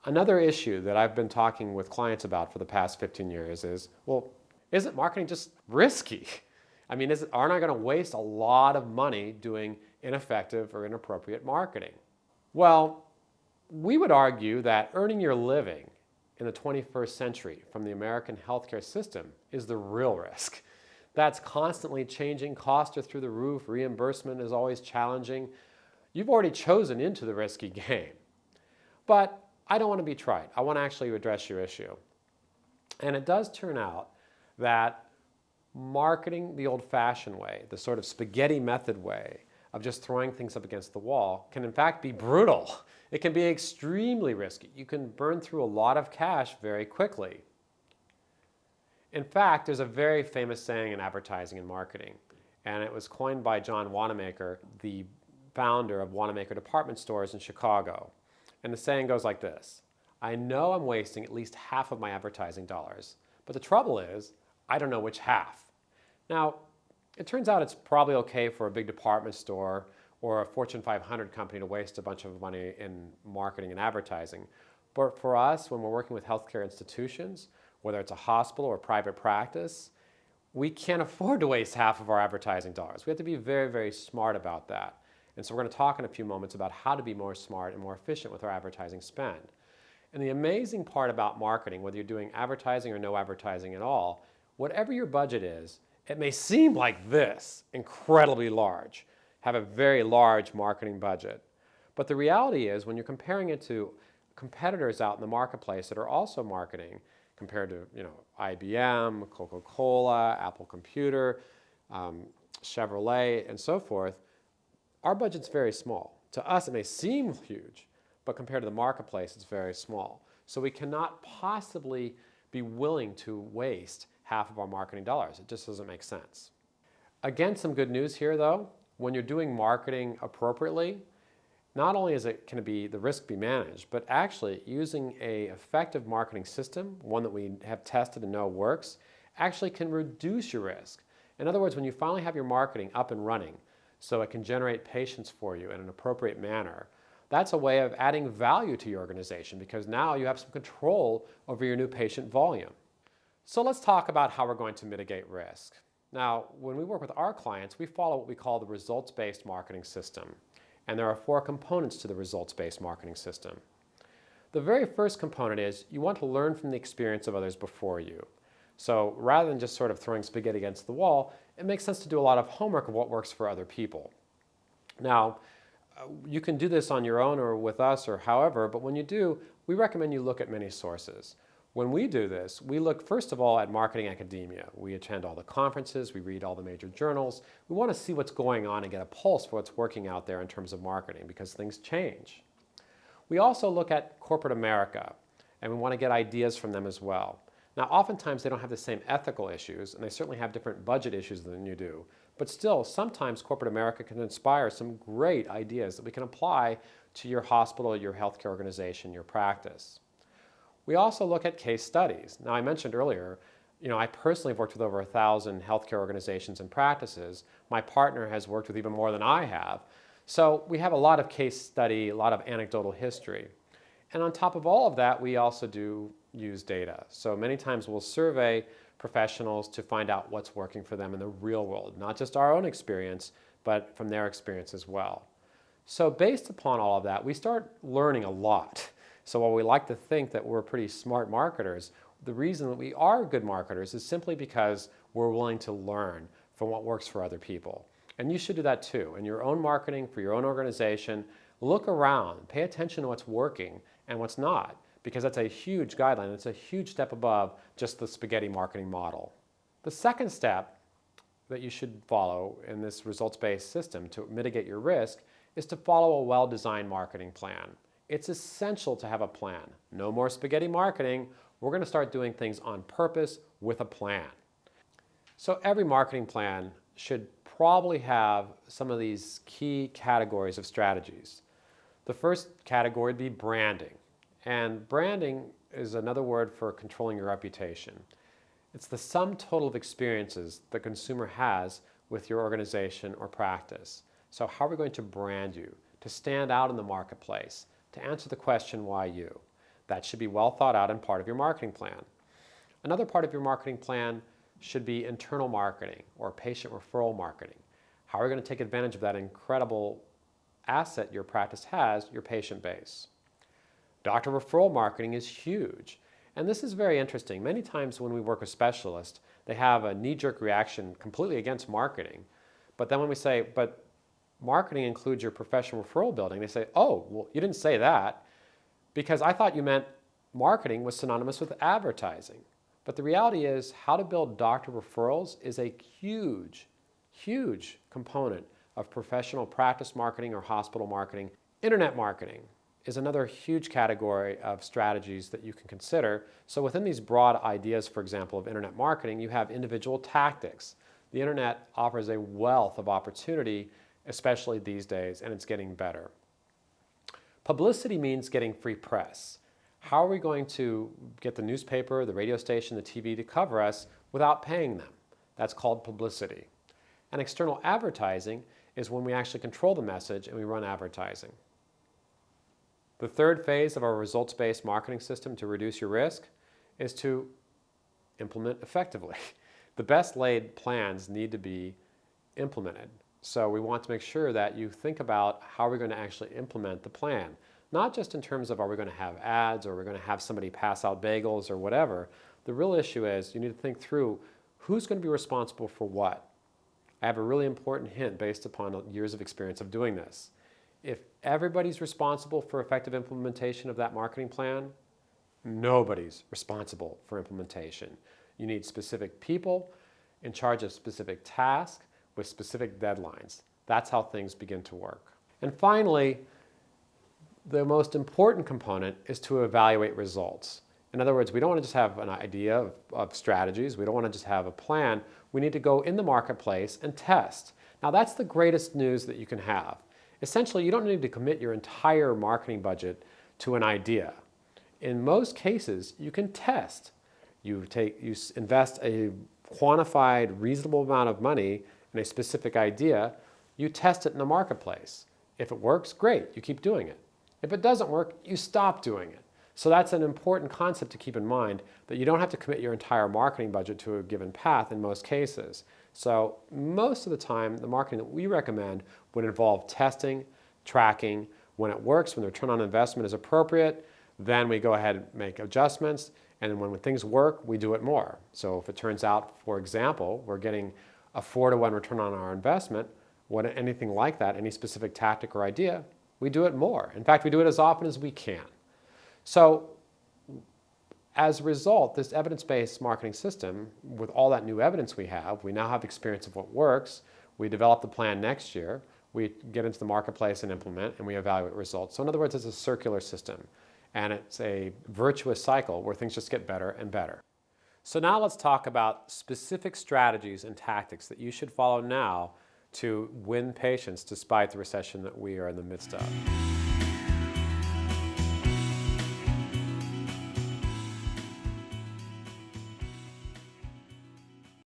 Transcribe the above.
Another issue that I've been talking with clients about for the past 15 years is, well, isn't marketing just risky? I mean, aren't I going to waste a lot of money doing ineffective or inappropriate marketing? Well, we would argue that earning your living in the 21st century from the American healthcare system is the real risk. That's constantly changing. Costs are through the roof. Reimbursement is always challenging. You've already chosen into the risky game. But I don't want to be trite. I want to actually address your issue. And it does turn out that marketing the old-fashioned way, the sort of spaghetti method way of just throwing things up against the wall, can in fact be brutal. It can be extremely risky. You can burn through a lot of cash very quickly. In fact, there's a very famous saying in advertising and marketing, and it was coined by John Wanamaker, the founder of Wanamaker Department Stores in Chicago. And the saying goes like this: I know I'm wasting at least half of my advertising dollars, but the trouble is, I don't know which half. Now, it turns out it's probably okay for a big department store or a Fortune 500 company to waste a bunch of money in marketing and advertising. But for us, when we're working with healthcare institutions, whether it's a hospital or private practice, we can't afford to waste half of our advertising dollars. We have to be very, very smart about that. And so we're going to talk in a few moments about how to be more smart and more efficient with our advertising spend. And the amazing part about marketing, whether you're doing advertising or no advertising at all, whatever your budget is, it may seem like this, incredibly large, have a very large marketing budget. But the reality is, when you're comparing it to competitors out in the marketplace that are also marketing, compared to IBM, Coca-Cola, Apple Computer, Chevrolet, and so forth, our budget's very small. To us, it may seem huge, but compared to the marketplace, it's very small. So we cannot possibly be willing to waste half of our marketing dollars. It just doesn't make sense. Again, some good news here though. When you're doing marketing appropriately, not only can the risk be managed, but actually using an effective marketing system, one that we have tested and know works, actually can reduce your risk. In other words, when you finally have your marketing up and running, so it can generate patients for you in an appropriate manner, that's a way of adding value to your organization because now you have some control over your new patient volume. So let's talk about how we're going to mitigate risk. Now, when we work with our clients, we follow what we call the results-based marketing system. And there are 4 components to the results-based marketing system. The very first component is you want to learn from the experience of others before you. So rather than just sort of throwing spaghetti against the wall, it makes sense to do a lot of homework of what works for other people. Now, you can do this on your own or with us or however, but when you do, we recommend you look at many sources. When we do this, we look first of all at marketing academia. We attend all the conferences, we read all the major journals. We want to see what's going on and get a pulse for what's working out there in terms of marketing because things change. We also look at corporate America and we want to get ideas from them as well. Now, oftentimes they don't have the same ethical issues and they certainly have different budget issues than you do. But still, sometimes corporate America can inspire some great ideas that we can apply to your hospital, your healthcare organization, your practice. We also look at case studies. Now, I mentioned earlier, I personally have worked with over 1,000 healthcare organizations and practices. My partner has worked with even more than I have. So we have a lot of case study, a lot of anecdotal history. And on top of all of that, we also do use data. So many times we'll survey professionals to find out what's working for them in the real world, not just our own experience, but from their experience as well. So based upon all of that, we start learning a lot. So while we like to think that we're pretty smart marketers, the reason that we are good marketers is simply because we're willing to learn from what works for other people. And you should do that too. In your own marketing, for your own organization, look around, pay attention to what's working and what's not, because that's a huge guideline. It's a huge step above just the spaghetti marketing model. The second step that you should follow in this results-based system to mitigate your risk is to follow a well-designed marketing plan. It's essential to have a plan. No more spaghetti marketing. We're going to start doing things on purpose with a plan. So every marketing plan should probably have some of these key categories of strategies. The first category would be branding. And branding is another word for controlling your reputation. It's the sum total of experiences the consumer has with your organization or practice. So how are we going to brand you to stand out in the marketplace, to answer the question, why you? That should be well thought out and part of your marketing plan. Another part of your marketing plan should be internal marketing or patient referral marketing. How are we going to take advantage of that incredible asset your practice has, your patient base? Doctor referral marketing is huge. And this is very interesting. Many times when we work with specialists, they have a knee-jerk reaction completely against marketing. But then when we say, but marketing includes your professional referral building, they say, oh, well, you didn't say that because I thought you meant marketing was synonymous with advertising. But the reality is how to build doctor referrals is a huge, huge component of professional practice marketing or hospital marketing. Internet marketing is another huge category of strategies that you can consider. So within these broad ideas, for example, of internet marketing, you have individual tactics. The internet offers a wealth of opportunity, especially these days, and it's getting better. Publicity means getting free press. How are we going to get the newspaper, the radio station, the TV to cover us without paying them? That's called publicity. And external advertising is when we actually control the message and we run advertising. The third phase of our results-based marketing system to reduce your risk is to implement effectively. The best laid plans need to be implemented. So we want to make sure that you think about how we're going to actually implement the plan. Not just in terms of are we going to have ads or are we going to have somebody pass out bagels or whatever. The real issue is you need to think through who's going to be responsible for what. I have a really important hint based upon years of experience of doing this. If everybody's responsible for effective implementation of that marketing plan, nobody's responsible for implementation. You need specific people in charge of specific tasks with specific deadlines. That's how things begin to work. And finally, the most important component is to evaluate results. In other words, we don't want to just have an idea of strategies. We don't want to just have a plan. We need to go in the marketplace and test. Now, that's the greatest news that you can have. Essentially, you don't need to commit your entire marketing budget to an idea. In most cases, you can test. You invest a quantified, reasonable amount of money in a specific idea, you test it in the marketplace. If it works, great, you keep doing it. If it doesn't work, you stop doing it. So that's an important concept to keep in mind, that you don't have to commit your entire marketing budget to a given path in most cases. So most of the time, the marketing that we recommend would involve testing, tracking. When it works, when the return on investment is appropriate, then we go ahead and make adjustments. And when things work, we do it more. So if it turns out, for example, we're getting a 4-to-1 return on our investment, anything like that, any specific tactic or idea, we do it more. In fact, we do it as often as we can. So as a result, this evidence-based marketing system, with all that new evidence we now have experience of what works. We develop the plan next year. We get into the marketplace and implement, and we evaluate results. So in other words, it's a circular system, and it's a virtuous cycle where things just get better and better. So now let's talk about specific strategies and tactics that you should follow now to win patients despite the recession that we are in the midst of.